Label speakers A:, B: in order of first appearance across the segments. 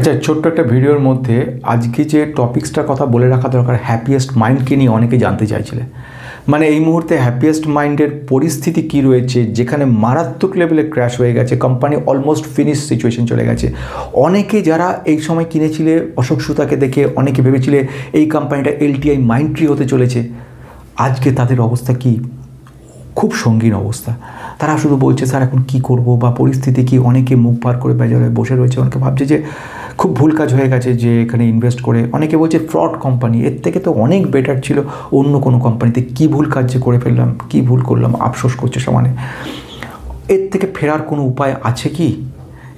A: আচ্ছা, ছোট্ট একটা ভিডিওর মধ্যে আজকে যে টপিক্সটার কথা বলে রাখা দরকার, হ্যাপিয়েস্ট মাইন্ডকে নিয়ে অনেকে জানতে চাইছিলে। মানে এই মুহূর্তে হ্যাপিয়েস্ট মাইন্ডের পরিস্থিতি কি রয়েছে, যেখানে মারাত্মক লেভেলে ক্র্যাশ হয়ে গেছে, কোম্পানি অলমোস্ট ফিনিশ সিচুয়েশন চলে গেছে। অনেকে যারা এই সময় কিনেছিলে অশোক সুতাকে দেখে, অনেকে ভেবেছিলে এই কোম্পানিটা এলটিআই মাইন্ডট্রি হতে চলেছে, আজকে তাদের অবস্থা কি? খুব সঙ্গীন অবস্থা। তারা শুধু বলছে স্যার এখন কি করব বা পরিস্থিতি কি। অনেকে মুখ পার করে বেজারে বসে রয়েছে, অনেকে ভাবছে যে খুব ভুল কাজ হয়ে গেছে যে এখানে ইনভেস্ট করে। অনেকে বলছে ফ্রড কোম্পানি, এর থেকে তো অনেক বেটার ছিল অন্য কোনো কোম্পানিতে, কি ভুল কাজ যে করে ফেললাম, কি ভুল করলাম, আফসোস করছে সমানে। এর থেকে ফেরার কোনো উপায় আছে কি?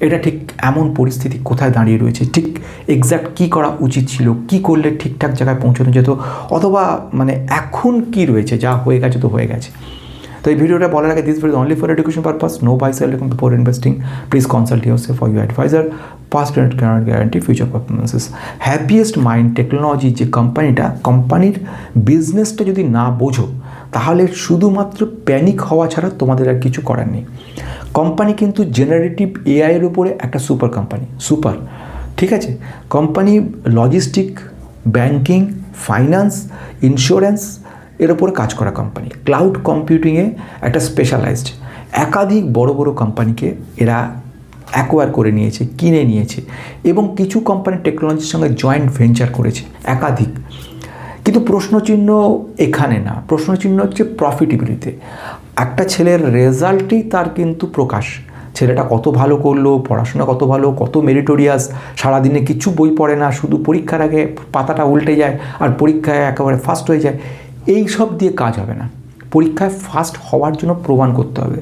A: এটা ঠিক এমন পরিস্থিতি কোথায় দাঁড়িয়ে রয়েছে, ঠিক এক্স্যাক্ট কী করা উচিত ছিল, কি করলে ঠিকঠাক জায়গায় পৌঁছানো যেত, অথবা মানে এখন কি রয়েছে, যা হয়ে গেছে তো হয়ে গেছে। তো এই ভিডিওটা বলার আগে, this video only for education purpose, no buy sell recommend before investing, please consult yourself for your advisor, past and current guarantee, future performances. Happiest Mind Technology যে কোম্পানির বিজনেসটা যদি না বোঝো, তাহলে শুধুমাত্র প্যানিক হওয়া ছাড়া তোমাদের আর কিছু করার নেই। কোম্পানি কিন্তু জেনারেটিভ এআইয়ের উপরে একটা সুপার কোম্পানি, সুপার, ঠিক আছে। Company logistic, banking, finance, insurance এর ওপরে কাজ করা কোম্পানি। ক্লাউড কম্পিউটিংয়ে একটা স্পেশালাইজড। একাধিক বড় বড় কোম্পানিকে এরা অ্যাকোয়ার করে নিয়েছে, কিনে নিয়েছে, এবং কিছু কোম্পানি টেকনোলজির সঙ্গে জয়েন্ট ভেঞ্চার করেছে, একাধিক। কিন্তু প্রশ্নচিহ্ন এখানে না, প্রশ্নচিহ্ন হচ্ছে প্রফিটেবিলিটি। একটা ছেলের রেজাল্টই তার কিন্তু প্রকাশ। ছেলেটা কত ভালো করলো, পড়াশোনা কত ভালো, কত মেরিটোরিয়াস, সারাদিনে কিছু বই পড়ে না, শুধু পরীক্ষার আগে পাতাটা উল্টে যায় আর পরীক্ষায় একেবারে ফার্স্ট হয়ে যায়, এই সব দিয়ে কাজ হবে না। পরীক্ষায় ফার্স্ট হওয়ার জন্য প্রমাণ করতে হবে।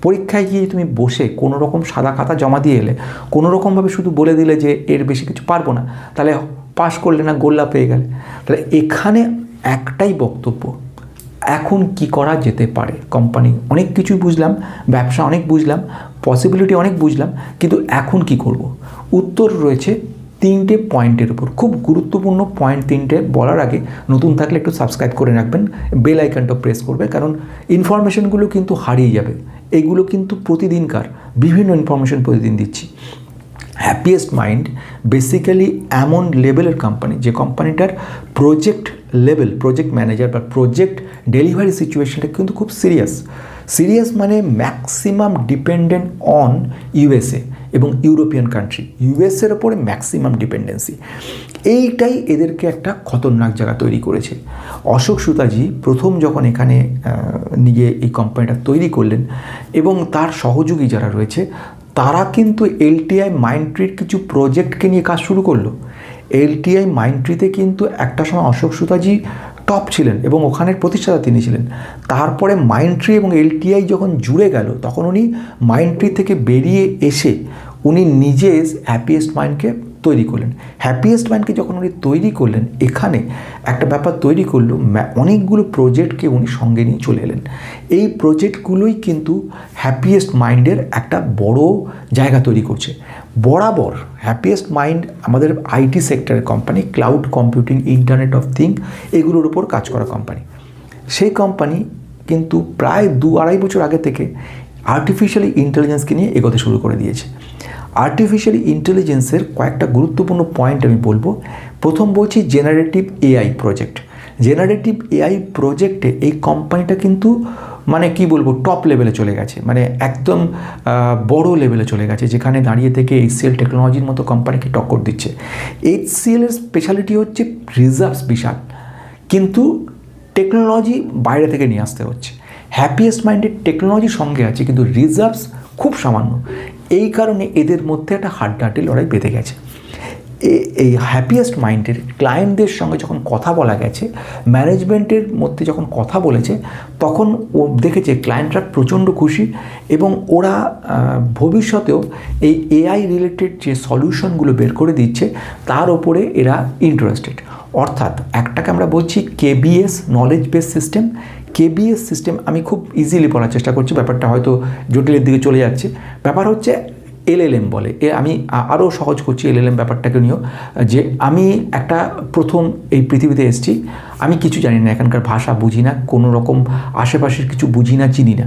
A: পরীক্ষায় গিয়ে তুমি বসে কোনো রকম সাদা খাতা জমা দিয়ে এলে, কোনো রকমভাবে শুধু বলে দিলে যে এর বেশি কিছু পারবো না, তাহলে পাস করলে না, গোল্লা পেয়ে গেলে। তাহলে এখানে একটাই বক্তব্য, এখন কি করা যেতে পারে। কোম্পানি অনেক কিছুই বুঝলাম, ব্যবসা অনেক বুঝলাম, পসিবিলিটি অনেক বুঝলাম, কিন্তু এখন কি করব? উত্তর রয়েছে তিনটে পয়েন্টের উপর। খুব গুরুত্বপূর্ণ পয়েন্ট তিনটে। বলার আগে নতুন থাকলে একটু সাবস্ক্রাইব করে রাখবেন, বেল আইকনটা প্রেস করবে, কারণ ইনফরমেশনগুলো কিন্তু হারিয়ে যাবে। এইগুলো কিন্তু প্রতিদিনকার বিভিন্ন ইনফরমেশন প্রতিদিন দিচ্ছি। হ্যাপিয়েস্ট মাইন্ড বেসিক্যালি এমন লেভেলের কোম্পানি, যে কোম্পানিটার প্রজেক্ট লেভেল, প্রজেক্ট ম্যানেজার বা প্রজেক্ট ডেলিভারি সিচুয়েশনটা কিন্তু খুব সিরিয়াস মানে ম্যাক্সিমাম ডিপেন্ডেন্ট অন ইউএসএ এবং ইউরোপিয়ান কান্ট্রি। ইউএসএর ওপরে ম্যাক্সিমাম ডিপেন্ডেন্সি, এইটাই এদেরকে একটা খতরনাক জায়গা তৈরি করেছে। অশোক সুতাজি প্রথম যখন এখানে নিজে এই কোম্পানিটা তৈরি করলেন, এবং তার সহযোগী যারা রয়েছে, তারা কিন্তু এলটিআই মাইন্ডট্রির কিছু প্রজেক্টকে নিয়ে কাজ শুরু করলো। এলটিআই মাইন্ডট্রিতে কিন্তু একটা সময় অশোক সুতাজি টপ ছিলেন এবং ওখানের প্রতিষ্ঠাতা তিনি ছিলেন। তারপরে মাইন্ডট্রি এবং এলটিআই যখন জুড়ে গেল, তখন উনি মাইন্ডট্রি থেকে বেরিয়ে এসে উনি নিজে হ্যাপিয়েস্ট মাইন্ডকে তৈরি করলেন। হ্যাপিয়েস্ট মাইন্ডকে যখন উনি তৈরি করলেন, এখানে একটা ব্যাপার তৈরি করলো, অনেকগুলো প্রজেক্টকে উনি সঙ্গে নিয়ে চলে এলেন। এই প্রজেক্টগুলোই কিন্তু হ্যাপিয়েস্ট মাইন্ডের একটা বড় জায়গা তৈরি করছে। বরাবর হ্যাপিয়েস্ট মাইন্ড আমাদের আইটি সেক্টরের company, cloud computing, internet of thing, এগুলোর উপর কাজ করা কোম্পানি। সেই কোম্পানি কিন্তু প্রায় 2-2.5 বছর আগে থেকে আর্টিফিশিয়াল ইন্টেলিজেন্সকে নিয়ে এগোতে শুরু করে দিয়েছে। আর্টিফিশিয়াল ইন্টেলিজেন্সের কয়েকটা গুরুত্বপূর্ণ পয়েন্ট আমি বলবো। প্রথম বলছি generative AI project. Generative AI প্রজেক্টে এই কোম্পানিটা কিন্তু মানে কি বলবো, টপ লেভেলে চলে গেছে, মানে একদম বড় লেভেলে চলে গেছে, যেখানে দাঁড়িয়ে থেকে এইচসিএল টেকনোলজির মতো কোম্পানিকে টক্কর দিচ্ছে। এইচসিএলের স্পেশালিটি হচ্ছে রিজার্ভস বিশাল, কিন্তু টেকনোলজি বাইরে থেকে নিয়ে আসতে হচ্ছে। হ্যাপিয়েস্ট মাইন্ডের টেকনোলজির সঙ্গে আছে, কিন্তু রিজার্ভস খুব সামান্য। এই কারণে এদের মধ্যে একটা হাড্ডাহাড্ডি লড়াই বেঁধে গেছে। এই হ্যাপিয়েস্ট মাইন্ডের ক্লায়েন্টদের সঙ্গে যখন কথা বলা গেছে, ম্যানেজমেন্টের মধ্যে যখন কথা বলেছে, তখন ও দেখেছে ক্লায়েন্টরা প্রচণ্ড খুশি, এবং ওরা ভবিষ্যতেও এই এআই রিলেটেড যে সলিউশনগুলো বের করে দিচ্ছে, তার ওপরে এরা ইন্টারেস্টেড। অর্থাৎ একটাকে আমরা বলছি KBS, knowledge base system. KBS system আমি খুব ইজিলি বলার চেষ্টা করছি, ব্যাপারটা হয়তো জটিলের দিকে চলে যাচ্ছে। ব্যাপার হচ্ছে এলএলএম বলে, আমি আরও সহজ করছি এলএলএম ব্যাপারটাকে নিয়েও, যে আমি একটা প্রথম এই পৃথিবীতে এসেছি, আমি কিছু জানি না, এখানকার ভাষা বুঝি না, কোনো রকম আশেপাশের কিছু বুঝি না, চিনি না।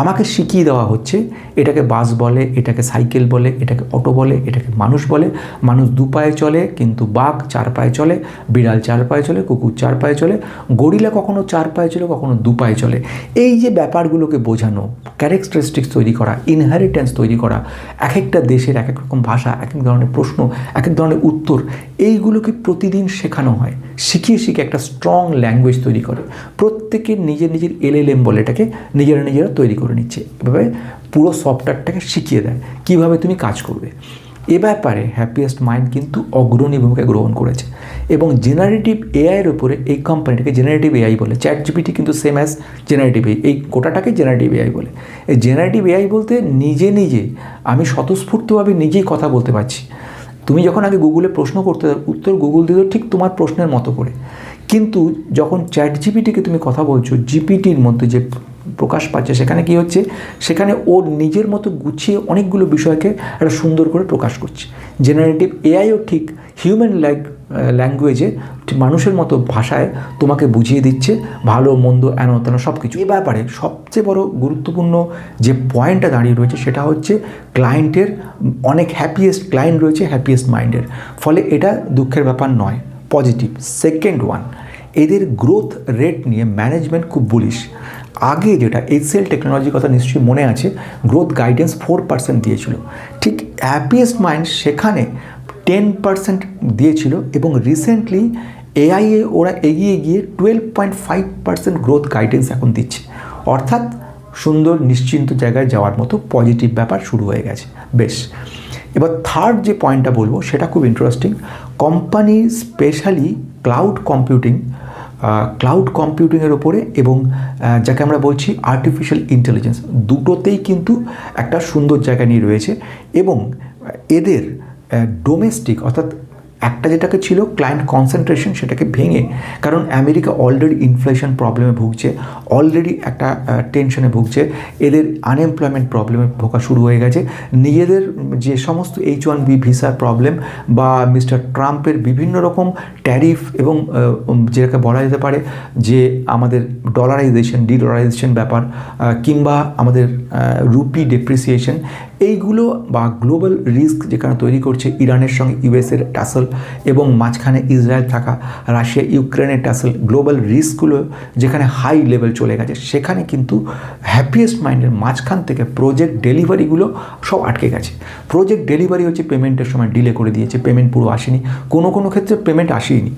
A: আমাকে শিখিয়ে দেওয়া হচ্ছে এটাকে বাস বলে, এটাকে সাইকেল বলে, এটাকে অটো বলে, এটাকে মানুষ বলে। মানুষ দু পায়ে চলে, কিন্তু বাঘ চার পায়ে চলে, বিড়াল চার পায়ে চলে, কুকুর চার পায়ে চলে, গরিলা কখনো চার পায়ে চলে, কখনো দু পায়ে চলে। এই যে ব্যাপারগুলোকে বোঝানো, ক্যারেক্টারিস্টিক্স তৈরি করা, ইনহেরিটেন্স তৈরি করা, এক একটা দেশের এক এক রকম ভাষা, এক এক ধরনের প্রশ্ন, এক এক ধরনের উত্তর, এইগুলোকে প্রতিদিন শেখানো হয়। শিখিয়ে শিখে একটা স্ট্রং ল্যাঙ্গুয়েজ তৈরি করে। প্রত্যেকের নিজের নিজের LLM বলে এটাকে নিজেরা তৈরি করে নিচ্ছে। এভাবে পুরো সফটওয়্যারটাকে শিখিয়ে দেয় কীভাবে তুমি কাজ করবে। এ ব্যাপারে হ্যাপিয়েস্ট মাইন্ড কিন্তু অগ্রণী ভূমিকা গ্রহণ করেছে এবং জেনারেটিভ এআইয়ের উপরে এই কোম্পানিটাকে জেনারেটিভ এআই বলে। ChatGPT কিন্তু সেম অ্যাজ জেনারেটিভ এআই, এই গোটাটাকে জেনারেটিভ এআই বলে। এই জেনারেটিভ এআই বলতে নিজে আমি স্বতঃস্ফূর্তভাবে নিজেই কথা বলতে পারছি। তুমি যখন আগে গুগলে প্রশ্ন করতে, উত্তর গুগল দিত ঠিক তোমার প্রশ্নের মতো করে, কিন্তু যখন ChatGPTকে তুমি কথা বলছো, জিপিটির মধ্যে যে প্রকাশ পাচ্ছে, সেখানে কি হচ্ছে, সেখানে ওর নিজের মতো গুছিয়ে অনেকগুলো বিষয়কে একটা সুন্দর করে প্রকাশ করছে। জেনারেটিভ এআইও ঠিক হিউম্যান ল্যাঙ্গুয়েজে, মানুষের মতো ভাষায় তোমাকে বুঝিয়ে দিচ্ছে ভালো মন্দ এন সব কিছু। এ ব্যাপারে সবচেয়ে বড় গুরুত্বপূর্ণ যে পয়েন্টটা দাঁড়িয়ে রয়েছে সেটা হচ্ছে ক্লায়েন্টের অনেক হ্যাপিয়েস্ট ক্লায়েন্ট রয়েছে হ্যাপিয়েস্ট মাইন্ডের। ফলে এটা দুঃখের ব্যাপার নয়, পজিটিভ। সেকেন্ড ওয়ান, এদের গ্রোথ রেট নিয়ে ম্যানেজমেন্ট খুব বুলিশ। আগে যেটা HCL টেকনোলজির কথা নিশ্চয়ই মনে আছে, গ্রোথ গাইডেন্স 4% দিয়েছিল, ঠিক হ্যাপিয়েস্ট মাইন্ড সেখানে 10% দিয়েছিল এবং রিসেন্টলি এআইএ ওরা এগিয়ে গিয়ে 12.5% গ্রোথ গাইডেন্স এখন দিচ্ছে। অর্থাৎ সুন্দর নিশ্চিন্ত জায়গায় যাওয়ার মতো পজিটিভ ব্যাপার শুরু হয়ে গেছে। বেশ, এবার থার্ড যে পয়েন্টটা বলবো সেটা খুব ইন্টারেস্টিং। কোম্পানি স্পেশালি ক্লাউড কম্পিউটিংয়ের ওপরে এবং যাকে আমরা বলছি আর্টিফিশিয়াল ইন্টেলিজেন্স, দুটোতেই কিন্তু একটা সুন্দর জায়গা নিয়ে রয়েছে। এবং এদের ডোমেস্টিক, অর্থাৎ একটা যেটাকে ছিল ক্লায়েন্ট কনসেন্ট্রেশন, সেটাকে ভেঙে, কারণ আমেরিকা অলরেডি ইনফ্লেশন প্রবলেমে ভুগছে, অলরেডি একটা টেনশনে ভুগছে, এদের আনএমপ্লয়মেন্ট প্রবলেমে ভোগা শুরু হয়ে গেছে। নিজেদের যে সমস্ত H1B ভিসার প্রবলেম বা মিস্টার ট্রাম্পের বিভিন্ন রকম ট্যারিফ এবং যেটাকে বলা যেতে পারে যে আমাদের ডলারাইজেশন, ডিডলারাইজেশন ব্যাপার, কিংবা আমাদের রুপি ডেপ্রিসিয়েশন, এইগুলো বা গ্লোবাল রিস্ক যেখানে তৈরি করছে ইরানের সঙ্গে ইউএসের টাসল এবং মাঝখানে ইসরায়েল থাকা, রাশিয়া ইউক্রেনের টাসল, গ্লোবাল রিস্কগুলো যেখানে হাই লেভেল চলে গেছে, সেখানে কিন্তু হ্যাপিয়েস্ট মাইন্ডের মাঝখান থেকে প্রজেক্ট ডেলিভারিগুলো সব আটকে গেছে। প্রজেক্ট ডেলিভারি হচ্ছে পেমেন্টের সময় ডিলে করে দিয়েছে, পেমেন্ট পুরো আসেনি, কোনো ক্ষেত্রে পেমেন্ট আসেনি।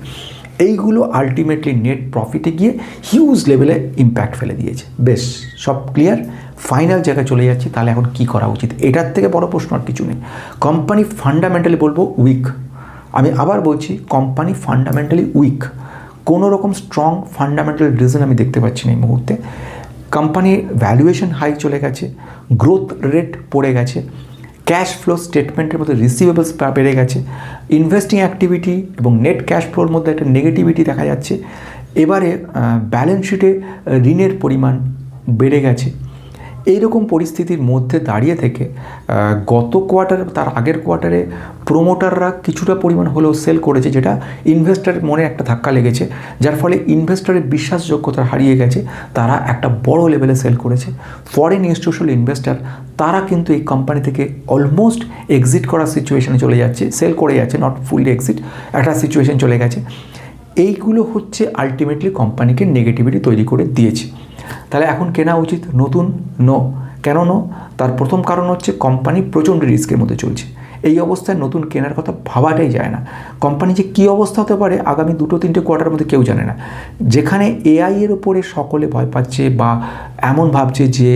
A: এইগুলো আলটিমেটলি নেট প্রফিটে গিয়ে হিউজ লেভেলে ইম্প্যাক্ট ফেলে দিয়েছে। বেশ, সব ক্লিয়ার। ফাইনাল জায়গায় চলে যাচ্ছি, তাহলে এখন কি করা উচিত? এটার থেকে বড় প্রশ্ন আর কিছু নেই। কোম্পানি ফান্ডামেন্টালি বলবো উইক। আমি আবার বলছি, কোম্পানি ফান্ডামেন্টালি উইক। কোনো রকম স্ট্রং ফান্ডামেন্টাল রিজন আমি দেখতে পাচ্ছি না এই মুহূর্তে। কোম্পানির ভ্যালুয়েশন হাই চলে গেছে, গ্রোথ রেট পড়ে গেছে, ক্যাশ ফ্লো স্টেটমেন্টের মধ্যে রিসিভেবলস বেড়ে গেছে, ইনভেস্টিং অ্যাক্টিভিটি এবং নেট ক্যাশ ফ্লোর মধ্যে একটা নেগেটিভিটি দেখা যাচ্ছে। এবারে ব্যালেন্স শিটে ঋণের পরিমাণ বেড়ে গেছে। এইরকম পরিস্থিতির মধ্যে দাঁড়িয়ে থেকে গত কোয়ার্টার, তার আগের কোয়ার্টারে প্রোমোটাররা কিছুটা পরিমাণ হলেও সেল করেছে, যেটা ইনভেস্টরের মনে একটা ধাক্কা লেগেছে, যার ফলে ইনভেস্টরের বিশ্বাসযোগ্যতা হারিয়ে গেছে। তারা একটা বড় লেভেলে সেল করেছে। ফরেন ইনস্টিটিউশনাল ইনভেস্টর তারা কিন্তু এই কোম্পানি থেকে অলমোস্ট এক্সিট করার সিচুয়েশনে চলে যাচ্ছে, সেল করে যাচ্ছে, নট ফুললি এক্সিট, একটা সিচুয়েশন চলে গেছে। এইগুলো হচ্ছে আলটিমেটলি কোম্পানিকে নেগেটিভিটি তৈরি করে দিয়েছে। তাহলে এখন কেনা উচিত নতুন? নো। কেন নো? তার প্রথম কারণ হচ্ছে কোম্পানি প্রচণ্ড রিস্কের মধ্যে চলছে। এই অবস্থায় নতুন কেনার কথা ভাবাটাই যায় না। কোম্পানি যে কী অবস্থা হতে পারে আগামী 2-3 কোয়ার্টারের মধ্যে কেউ জানে না। যেখানে এআইয়ের ওপরে সকলে ভয় পাচ্ছে বা এমন ভাবছে যে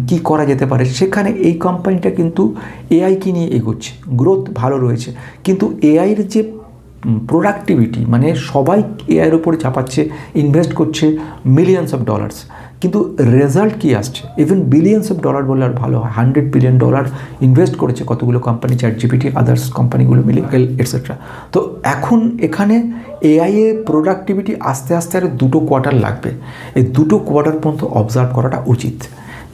A: কি করা যেতে পারে, সেখানে এই কোম্পানিটা কিন্তু এআইকে নিয়ে এগোচ্ছে, গ্রোথ ভালো রয়েছে, কিন্তু এআইয়ের যে প্রোডাক্টিভিটি, মানে সবাই এআইয়ের উপরে চাপাচ্ছে, ইনভেস্ট করছে মিলিয়নস অফ ডলার্স, কিন্তু রেজাল্ট কী আসছে? ইভেন বিলিয়নস অফ ডলার বললে আর ভালো হয়, $100 বিলিয়ন ইনভেস্ট করেছে কতগুলো কোম্পানি, ChatGPT, আদার্স কোম্পানিগুলো মিলে, এটসেট্রা। তো এখন এখানে এআইয়ের প্রোডাক্টিভিটি আস্তে আস্তে আরও 2 কোয়ার্টার লাগবে। এই 2 কোয়ার্টার পর্যন্ত অবজার্ভ করাটা উচিত।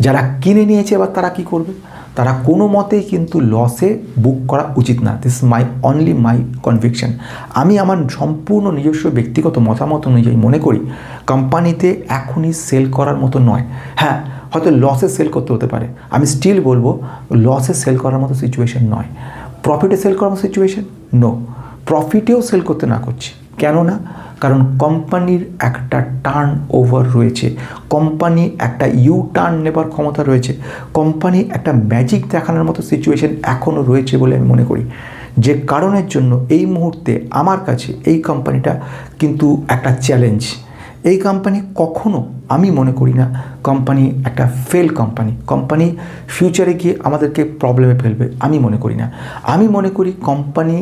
A: যারা কিনে নিয়েছে এবার তারা কি করবে? তারা কোনো মতেই কিন্তু লসে বুক করা উচিত না। This my conviction. আমি আমার সম্পূর্ণ নিজস্ব ব্যক্তিগত মতামত অনুযায়ী মনে করি কোম্পানিতে এখনই সেল করার মতো নয়। হ্যাঁ, হয়তো লসে সেল করতে হতে পারে, আমি স্টিল বলবো লসে সেল করার মতো সিচুয়েশন নয়। প্রফিটে সেল করার মতো সিচুয়েশন নো, প্রফিটেও সেল করতে না করছি। কেন না? কারণ কোম্পানির একটা টার্ন ওভার রয়েছে, কোম্পানি একটা টার্ন নেবার ক্ষমতা রয়েছে, কোম্পানি একটা ম্যাজিক দেখানোর মতো সিচুয়েশন এখনও রয়েছে বলে আমি মনে করি। যে কারণের জন্য এই মুহূর্তে আমার কাছে এই কোম্পানিটা কিন্তু একটা চ্যালেঞ্জ। এই কোম্পানি কখনো আমি মনে করি না কোম্পানি একটা ফেল কোম্পানি ফিউচারে গিয়ে আমাদেরকে প্রবলেমে ফেলবে, আমি মনে করি না। আমি মনে করি কোম্পানি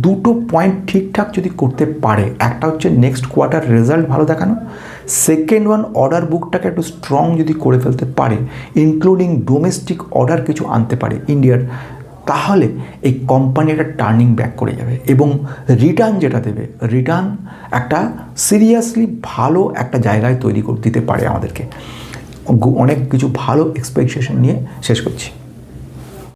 A: দুটো পয়েন্ট ঠিকঠাক যদি করতে পারে, একটা হচ্ছে নেক্সট কোয়ার্টার রেজাল্ট ভালো দেখানো, সেকেন্ড ওয়ান অর্ডার বুকটাকে একটু স্ট্রং যদি করে ফেলতে পারে, ইনক্লুডিং ডোমেস্টিক অর্ডার কিছু আনতে পারে ইন্ডিয়ার, তাহলে এই কোম্পানি একটা টার্নিং ব্যাক করে যাবে এবং রিটার্ন যেটা দেবে, রিটার্ন একটা সিরিয়াসলি ভালো একটা জায়গায় তৈরি করে দিতে পারে আমাদেরকে। অনেক কিছু ভালো এক্সপেকটেশন নিয়ে শেষ করছি।